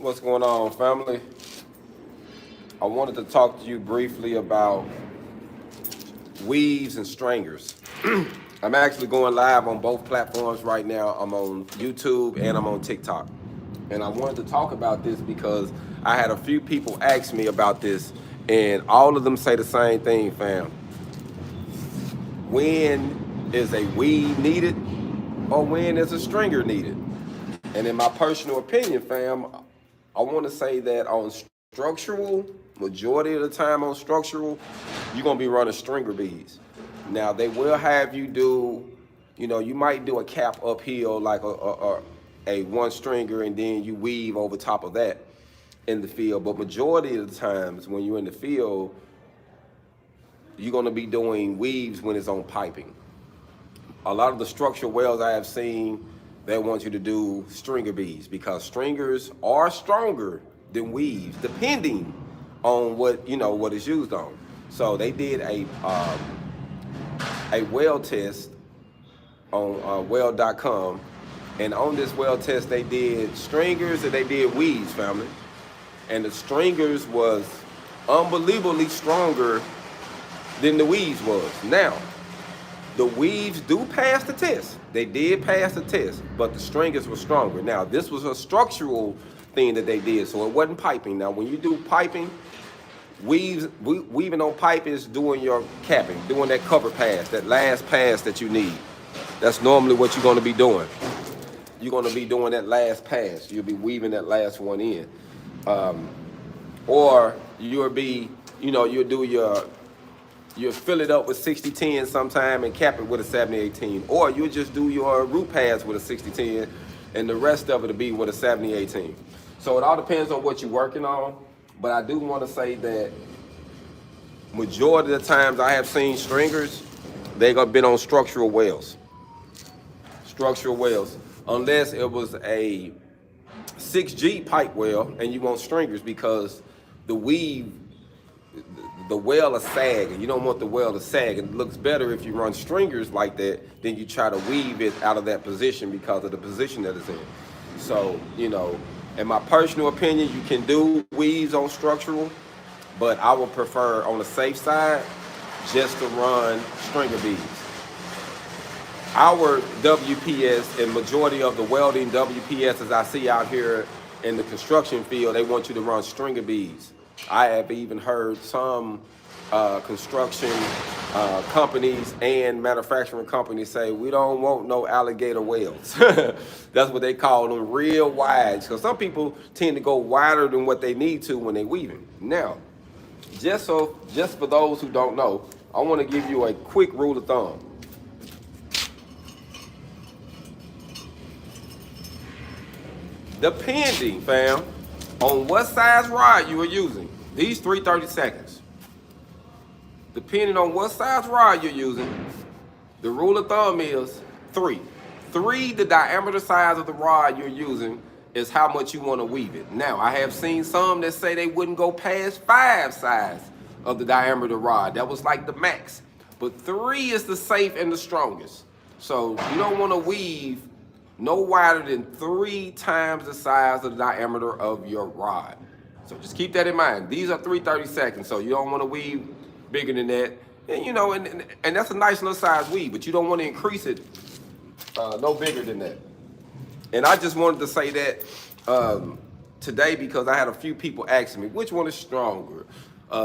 What's going on, family? I wanted to talk to you briefly about weaves and stringers. I'm actually going live on both platforms right now. I'm on YouTube and I'm on TikTok. And I wanted to talk about this because I had a few people ask me about this, and all of them say the same thing, fam. When is a weave needed or when is a stringer needed? And in my personal opinion, fam, I want to say that on structural, majority of the time on structural, you're going to be running stringer beads. Now, they will have you do, you might do a cap uphill like a one stringer and then you weave over top of that in the field. But majority of the times when you're in the field, you're going to be doing weaves when it's on piping. A lot of the structural wells I have seen, they want you to do stringer beads because stringers are stronger than weaves, depending on what is used on. So they did a weld test on weld.com, and on this weld test they did stringers and they did weaves, family. And the stringers was unbelievably stronger than the weaves was. Now, the weaves do pass the test. They did pass the test, but the stringers were stronger. Now, this was a structural thing that they did, so it wasn't piping. Now, when you do piping, weaving on pipe is doing your capping, doing that cover pass, that last pass that you need. That's normally what you're going to be doing. You're going to be doing that last pass. You'll be weaving that last one in. Or you'll fill it up with 60-10 sometime and cap it with a 70-18. Or you'll just do your root pass with a 60-10 and the rest of it will be with a 70-18. So it all depends on what you're working on. But I do want to say that majority of the times I have seen stringers, they've been on structural wells. Structural wells. Unless it was a 6G pipe well and you want stringers because the well is sagging. You don't want the well to sag. It looks better if you run stringers like that than you try to weave it out of that position because of the position that it's in. So, in my personal opinion, you can do weaves on structural, but I would prefer on the safe side just to run stringer beads. Our WPS and majority of the welding WPSs I see out here in the construction field, they want you to run stringer beads. I have even heard some construction companies and manufacturing companies say, we don't want no alligator welds. That's what they call them, real wide. Because some people tend to go wider than what they need to when they're weaving. Now, just for those who don't know, I want to give you a quick rule of thumb. Depending, fam, on what size rod you are using, these 330 seconds. Depending on what size rod you're using, the rule of thumb is 3. 3, the diameter size of the rod you're using, is how much you want to weave it. Now, I have seen some that say they wouldn't go past 5 size of the diameter rod. That was like the max. But 3 is the safe and the strongest. So you don't want to weave no wider than 3 times the size of the diameter of your rod. So just keep that in mind. These are 330 seconds, so you don't want to weave bigger than that. And and that's a nice little size weave, but you don't want to increase it no bigger than that. And I just wanted to say that today because I had a few people asking me, which one is stronger?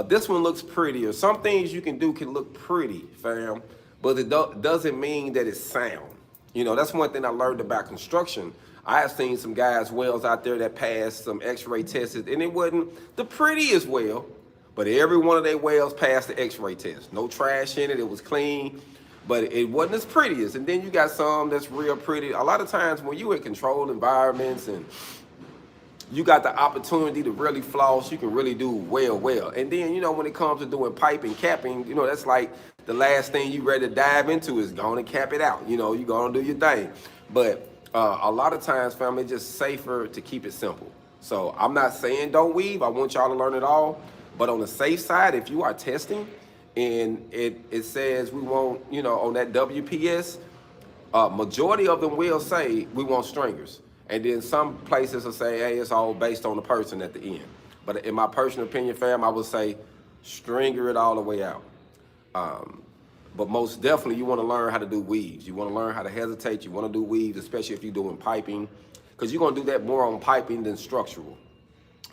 This one looks prettier. Some things you can do can look pretty, fam, but it doesn't mean that it's sound. That's one thing I learned about construction. I have seen some guys' wells out there that passed some x-ray tests, and it wasn't the prettiest well, but every one of their wells passed the x-ray test. No trash in it, it was clean, but it wasn't as prettiest. And then you got some that's real pretty. A lot of times when you in controlled environments and you got the opportunity to really floss, you can really do well. And then, when it comes to doing pipe and capping, that's like the last thing you ready to dive into is going to cap it out. You're going to do your thing. But a lot of times, family, it's just safer to keep it simple. So I'm not saying don't weave. I want y'all to learn it all. But on the safe side, if you are testing and it says we want, on that WPS, majority of them will say we want stringers. And then some places will say, hey, it's all based on the person at the end. But in my personal opinion, fam, I would say stringer it all the way out. But most definitely, you want to learn how to do weaves. You want to learn how to hesitate. You want to do weaves, especially if you're doing piping, because you're going to do that more on piping than structural.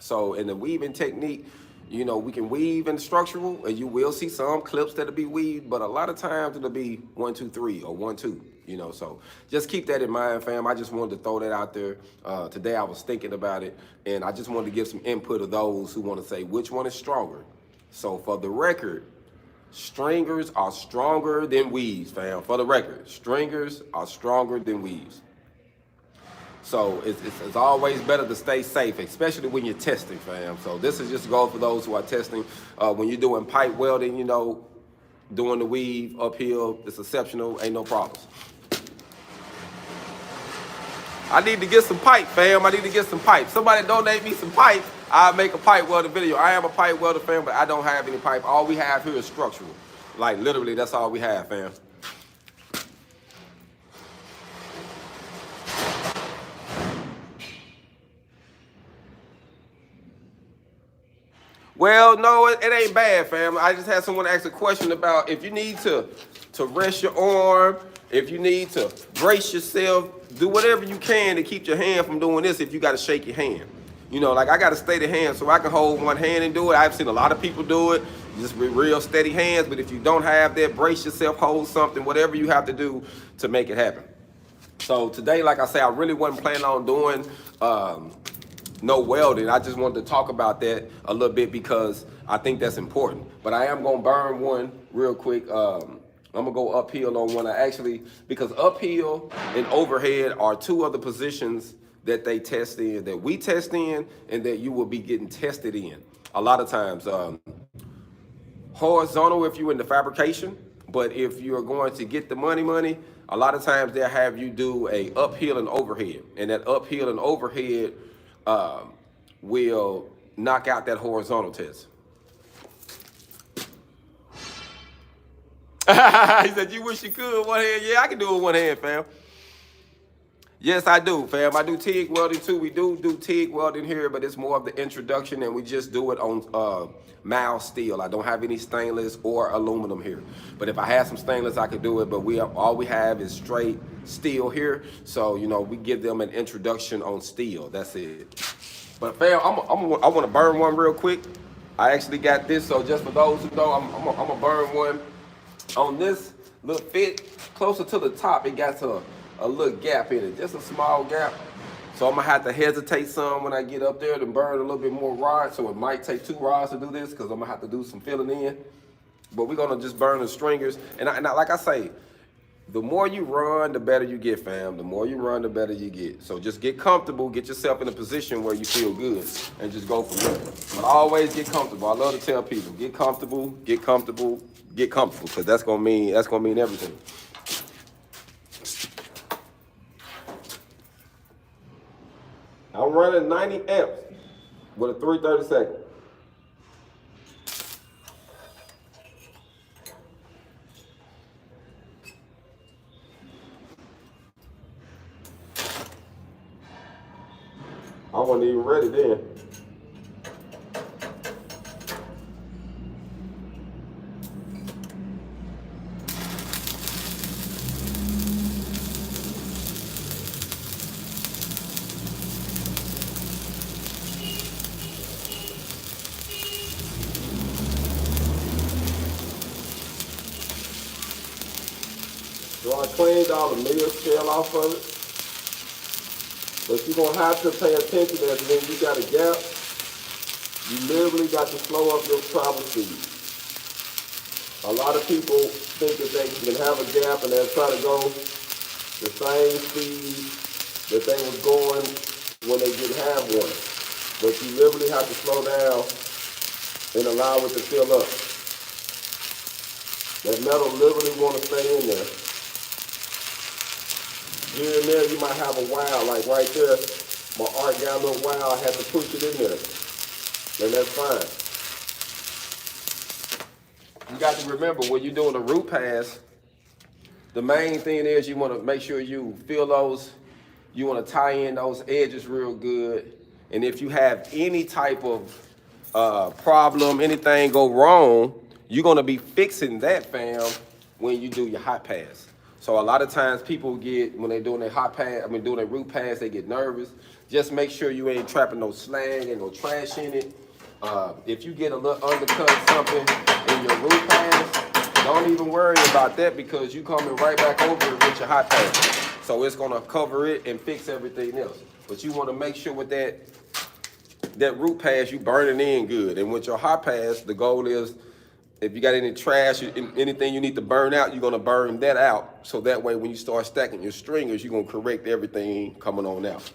So in the weaving technique, you know, we can weave in structural, and you will see some clips that'll be weaved, but a lot of times it'll be 1, 2, 3 or 1, 2. You know, so just keep that in mind, fam. I just wanted to throw that out there. Today I was thinking about it, and I just wanted to give some input of those who want to say which one is stronger. So for the record, stringers are stronger than weaves, fam. For the record, stringers are stronger than weaves. So it's always better to stay safe, especially when you're testing, fam. So this is just a goal for those who are testing. When you're doing pipe welding, you know, doing the weave uphill, it's exceptional, ain't no problems. I need to get some pipe, fam. I need to get some pipe. Somebody donate me some pipe, I'll make a pipe welding video. I am a pipe welder, fam, but I don't have any pipe. All we have here is structural. Like, literally, that's all we have, fam. Well, no, it ain't bad, fam. I just had someone ask a question about if you need to rest your arm, if you need to brace yourself, do whatever you can to keep your hand from doing this if you got to shake your hand. You know, like I got a steady hand so I can hold one hand and do it. I've seen a lot of people do it, just with real steady hands. But if you don't have that, brace yourself, hold something, whatever you have to do to make it happen. So today, like I say, I really wasn't planning on doing no welding. I just wanted to talk about that a little bit because I think that's important. But I am gonna burn one real quick. I'm gonna go uphill on one. Because uphill and overhead are two other positions that they test in, that we test in, and that you will be getting tested in. A lot of times, horizontal if you're in the fabrication, but if you're going to get the money, a lot of times they'll have you do a uphill and overhead. And that uphill and overhead will knock out that horizontal test. He said, you wish you could one hand. Yeah, I can do it with one hand, fam. Yes, I do, fam. I do TIG welding too. We do TIG welding here, but it's more of the introduction, and we just do it on mild steel. I don't have any stainless or aluminum here. But if I had some stainless, I could do it. But all we have is straight steel here. So, you know, we give them an introduction on steel. That's it. But fam, I want to burn one real quick. I actually got this, so just for those who know, I'm gonna burn one. On this little fit, closer to the top, it got a little gap in it, just a small gap. So I'm gonna have to hesitate some when I get up there to burn a little bit more rod. So it might take 2 rods to do this because I'm gonna have to do some filling in. But we're gonna just burn the stringers. And like I say, the more you run, the better you get, fam. The more you run, the better you get. So just get comfortable, get yourself in a position where you feel good, and just go from there. But always get comfortable. I love to tell people, get comfortable, get comfortable, get comfortable, because that's gonna mean everything. I'm running 90 amps with a 332. I wasn't even ready then. So I cleaned all the meal shell off of it. But you're going to have to pay attention as when you got a gap, you literally got to slow up your travel speed. A lot of people think that they can have a gap and they'll try to go the same speed that they was going when they didn't have one. But you literally have to slow down and allow it to fill up. That metal literally want to stay in there. Here and there, you might have a while, like right there, my art got a little while, I had to push it in there. And that's fine. You got to remember, when you're doing a root pass, the main thing is you want to make sure you fill those You want to tie in those edges real good. And if you have any type of problem, anything go wrong, you're going to be fixing that, fam, when you do your hot pass. So a lot of times people get, when they're doing their hot pass, doing their root pass, they get nervous. Just make sure you ain't trapping no slag and no trash in it. If you get a little undercut something in your root pass, don't even worry about that, because you coming right back over it with your hot pass. So it's gonna cover it and fix everything else. But you wanna make sure with that root pass, you burn it in good. And with your hot pass, the goal is, if you got any trash, anything you need to burn out, you're gonna burn that out. So that way when you start stacking your stringers, you're gonna correct everything coming on out.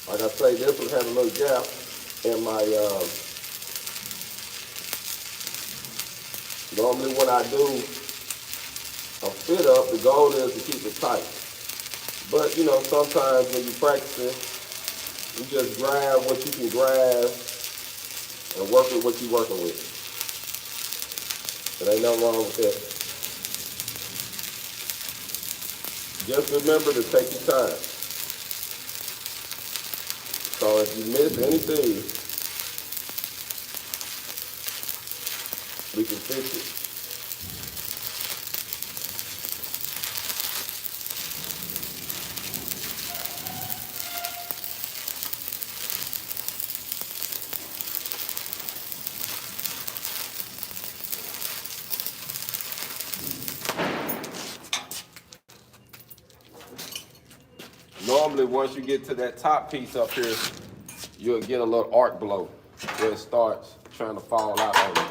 Like I say, this one has a little gap in my, normally when I do a fit up, the goal is to keep it tight. But you know, sometimes when you're practicing, you just grab what you can grab and work with what you're working with. There ain't nothing wrong with that. Just remember to take your time. So if you miss anything, we can fix it. Normally, once you get to that top piece up here, you'll get a little arc blow where it starts trying to fall out on you.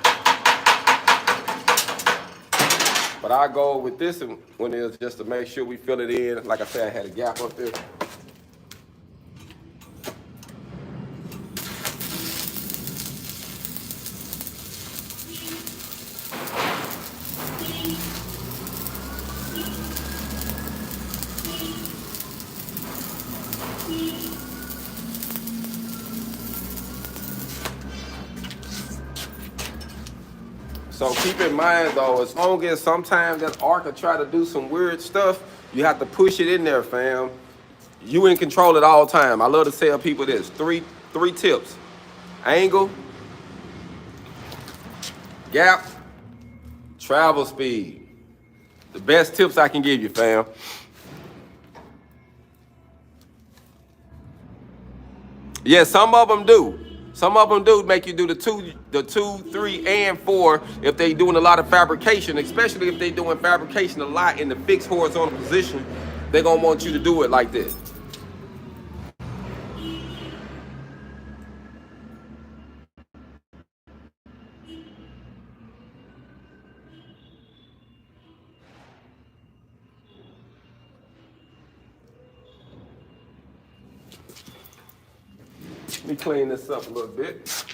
But our goal with this one is just to make sure we fill it in. Like I said, I had a gap up there. So keep in mind though, as long as sometimes that arc will try to do some weird stuff, you have to push it in there, fam. You in control at all time. I love to tell people this, three tips. Angle, gap, travel speed. The best tips I can give you, fam. Yeah, some of them do. Some of them do make you do the two, 3, and 4 if they doing a lot of fabrication, especially if they doing fabrication a lot in the fixed horizontal position. They're gonna want you to do it like this. Let me clean this up a little bit.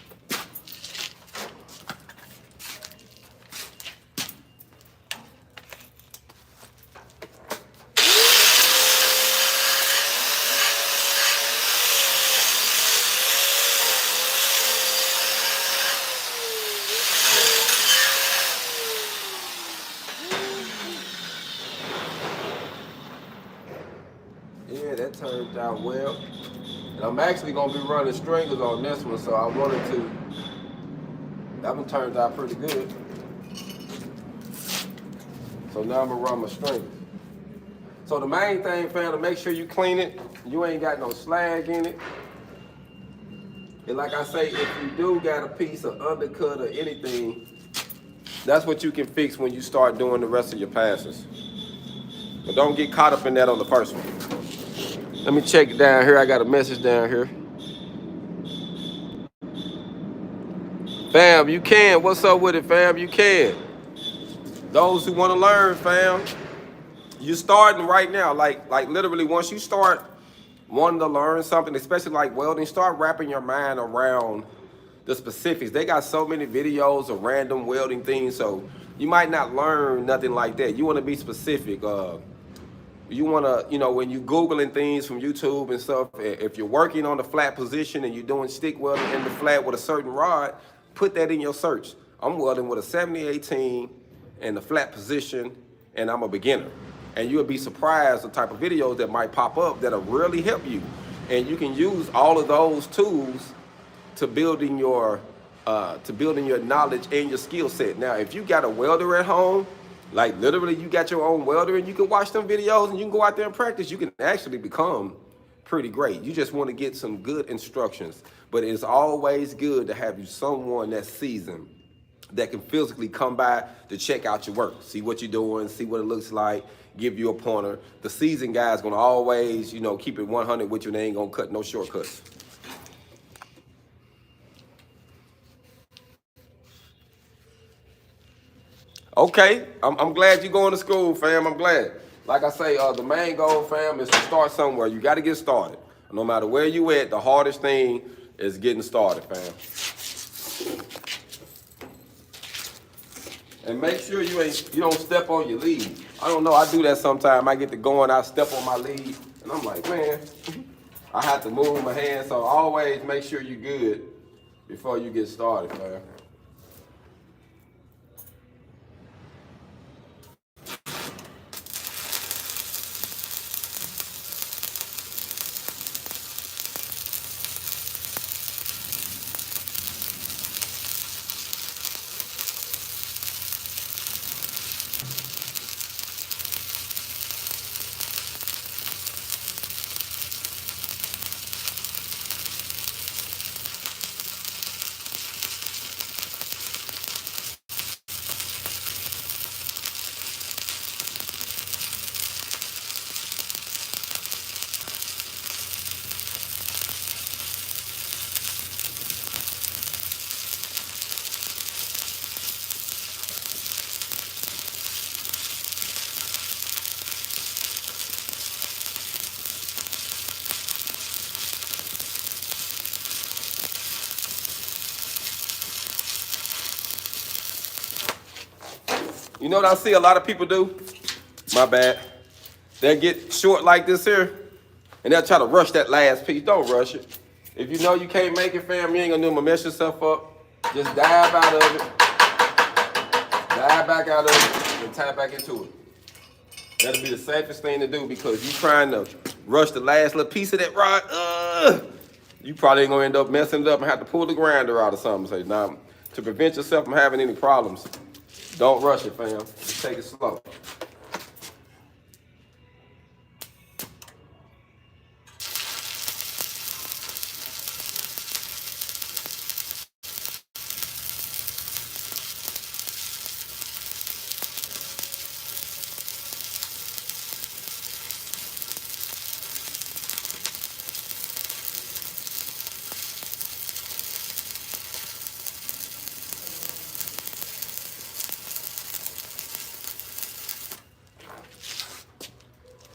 Yeah, that turned out well. And I'm actually gonna be running stringers on this one, so I wanted to. That one turned out pretty good. So now I'm gonna run my stringers. So the main thing, fam, to make sure you clean it, you ain't got no slag in it. And like I say, if you do got a piece of undercut or anything, that's what you can fix when you start doing the rest of your passes. But don't get caught up in that on the first one. Let me check it down here. I got a message down here. Fam, you can. What's up with it, fam? You can. Those who want to learn, fam, you starting right now. Like literally, once you start wanting to learn something, especially like welding, start wrapping your mind around the specifics. They got so many videos of random welding things, so you might not learn nothing like that. You want to be specific. You want to, you know, when you Googling things from YouTube and stuff, if you're working on the flat position and you're doing stick welding in the flat with a certain rod, Put that in your search. I'm welding with a 7018 and the flat position, and I'm a beginner. And you'll be surprised the type of videos that might pop up that'll really help you. And you can use all of those tools to building your knowledge and your skill set. Now, if you got a welder at home, like literally you got your own welder and you can watch them videos and you can go out there and practice, you can actually become pretty great. You just want to get some good instructions. But it's always good to have you someone that's seasoned, that can physically come by to check out your work, see what you're doing, see what it looks like, give you a pointer. The seasoned guy's gonna always, keep it 100 with you, and they ain't gonna cut no shortcuts. Okay, I'm glad you're going to school, fam. I'm glad. Like I say, the main goal, fam, is to start somewhere. You got to get started. No matter where you at, the hardest thing is getting started, fam. And make sure you don't step on your lead. I don't know, I do that sometimes. I get to going, I step on my lead, and I'm like, man, I have to move my hands. So always make sure you're good before you get started, fam. You know what I see a lot of people do? My bad. They'll get short like this here, and they'll try to rush that last piece. Don't rush it. If you know you can't make it, fam, you ain't gonna do to mess yourself up. Just dive out of it. Dive back out of it and tie back into it. That'll be the safest thing to do, because you trying to rush the last little piece of that rod, you probably ain't gonna end up messing it up and have to pull the grinder out or something. So now, to prevent yourself from having any problems, don't rush it, fam. Just take it slow.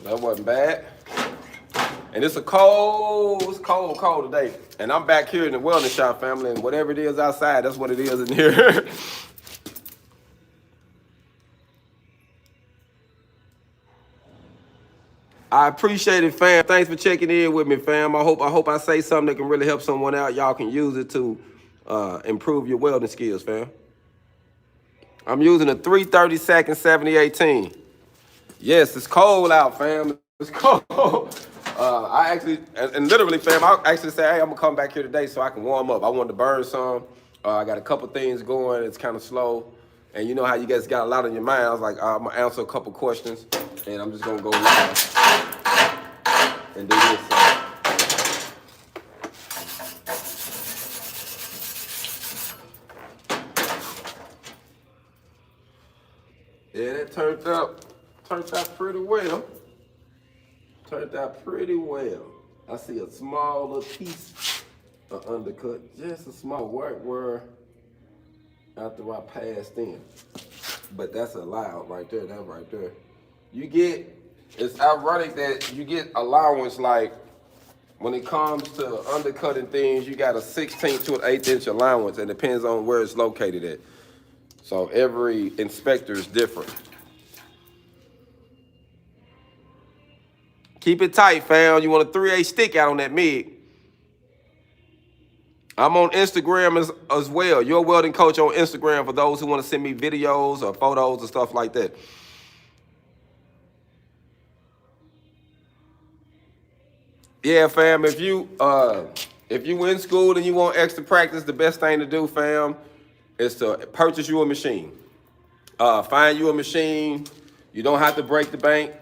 That wasn't bad. And it's cold today. And I'm back here in the welding shop, family, and whatever it is outside, that's what it is in here. I appreciate it, fam. Thanks for checking in with me, fam. I hope I say something that can really help someone out. Y'all can use it to improve your welding skills, fam. I'm using a 3/32 7018. Yes, it's cold out, fam. It's cold. I actually, and literally, fam, I actually say, hey, I'm gonna come back here today so I can warm up. I wanted to burn some. I got a couple things going. It's kind of slow. And you know how you guys got a lot on your mind. I was like, I'm gonna answer a couple questions, and I'm just gonna go live and do this. Yeah, that turned out pretty well. Turned out pretty well. I see a small little piece of undercut, just a small work where after I passed in. But that's allowed right there, that right there. You get, it's ironic that you get allowance, like when it comes to undercutting things, you got a 16th to an 1/8 inch allowance, and it depends on where it's located at. So every inspector is different. Keep it tight, fam. You want a 3/8 stick out on that MIG. I'm on Instagram as well. Your Welding Coach on Instagram for those who want to send me videos or photos and stuff like that. Yeah, fam, if you in school and you want extra practice, the best thing to do, fam, is to purchase you a machine. Find you a machine. You don't have to break the bank.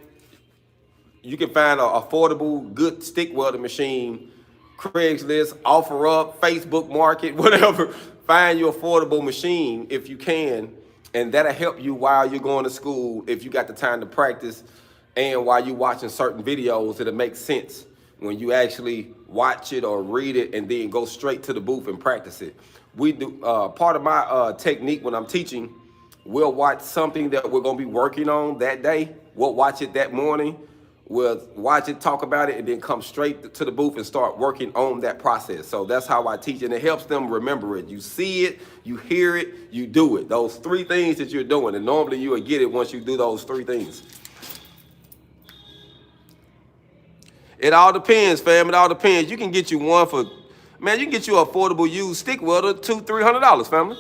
You can find an affordable, good stick welding machine. Craigslist, OfferUp, Facebook Market, whatever. Find your affordable machine if you can, and that'll help you while you're going to school if you got the time to practice, and while you're watching certain videos, it'll make sense when you actually watch it or read it and then go straight to the booth and practice it. We do part of my technique when I'm teaching, we'll watch something that we're gonna be working on that day. We'll watch it that morning. We'll watch it, talk about it, and then come straight to the booth and start working on that process. So that's how I teach, and it helps them remember it. You see it, you hear it, you do it. Those three things that you're doing, and normally you will get it once you do those three things. It all depends, fam. It all depends. You can get you one for, man, you can get you an affordable used stick welder, $200-300, family.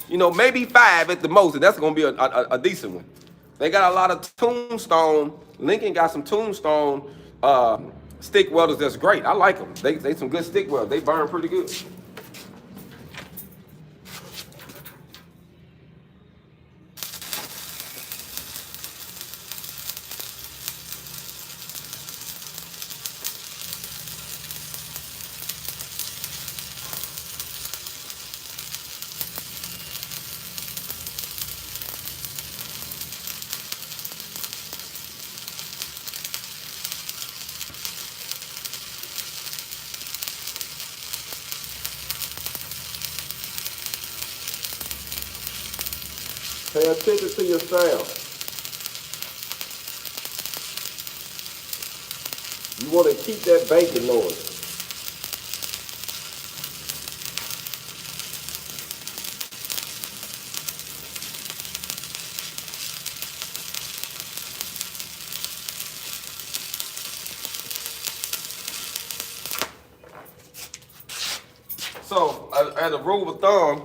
You know, maybe $5 at the most, and that's gonna be a decent one. They got a lot of Tombstone. Lincoln got some Tombstone stick welders that's great. I like them. They some good stick welders. They burn pretty good. Pay attention to your sound. You want to keep that bacon noise. So, as a rule of thumb,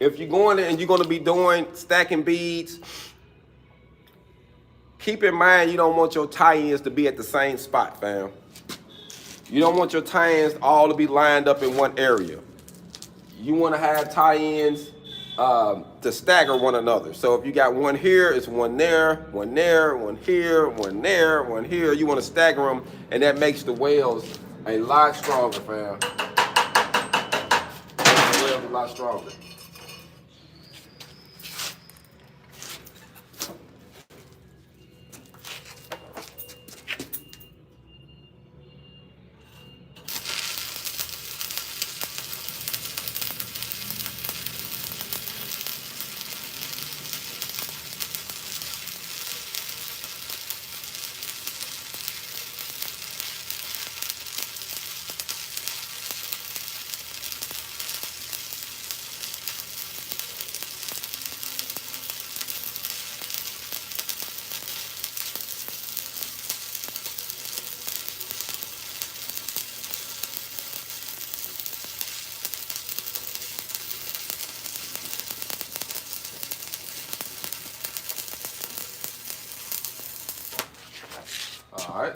if you're going and you're going to be doing stacking beads, keep in mind you don't want your tie-ins to be at the same spot, fam. You don't want your tie-ins all to be lined up in one area. You want to have tie-ins to stagger one another. So if you got one here, it's one there, one there, one here, one there, one here. You want to stagger them, and that makes the welds a lot stronger, fam. Makes the welds a lot stronger.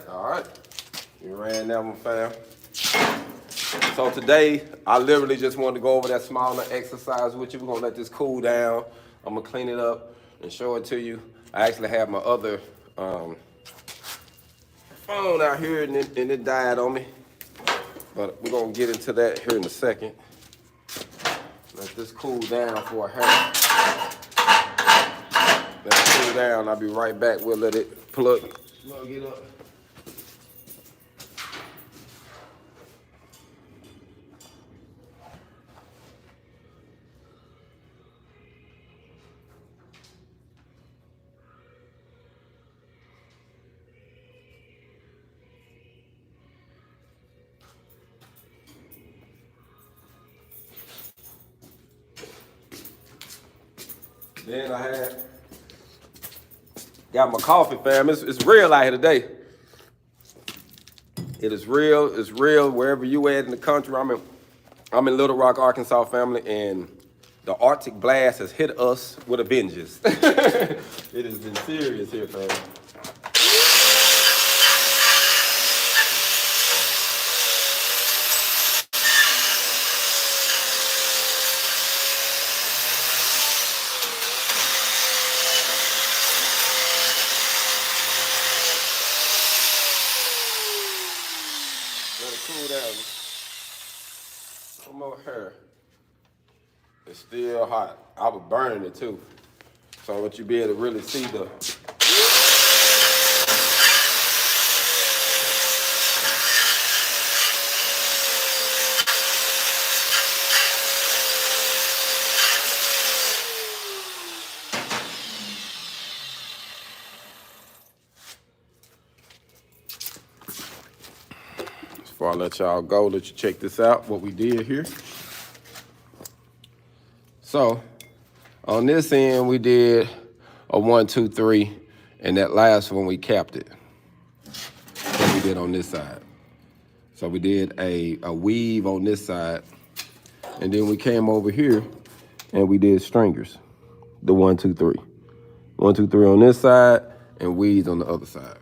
All right. You ran that one, fam. So today, I literally just wanted to go over that smaller exercise with you. We're gonna let this cool down. I'm gonna clean it up and show it to you. I actually have my other phone out here and it died on me. But we're gonna get into that here in a second. Let this cool down for a half. Let it cool down, I'll be right back. We'll let it plug it up. Then I got my coffee, fam. It's real out here today. It is real. It's real wherever you at in the country. I'm I'm in Little Rock, Arkansas, family, and the Arctic blast has hit us with a vengeance. It has been serious here, family. Let it cool down. Some more hair. It's still hot. I was burning it too. So I want you to be able to really see the before I let y'all go, let you check this out, what we did here. So on this end, we did a 1, 2, 3, and that last one we capped it. What we did on this side. So we did a weave on this side, and then we came over here and we did stringers, the 1, 2, 3. 1, 2, 3 on this side and weaves on the other side.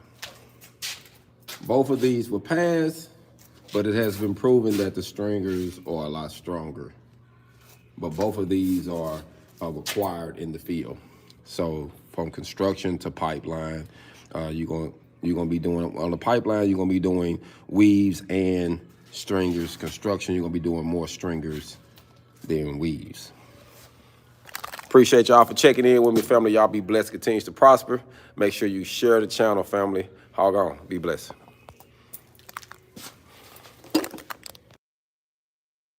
Both of these were passed, but it has been proven that the stringers are a lot stronger. But both of these are required in the field. So from construction to pipeline, you're gonna be doing, on the pipeline, you're gonna be doing weaves and stringers. Construction, you're gonna be doing more stringers than weaves. Appreciate y'all for checking in with me, family. Y'all be blessed, continues to prosper. Make sure you share the channel, family. Hog on, be blessed.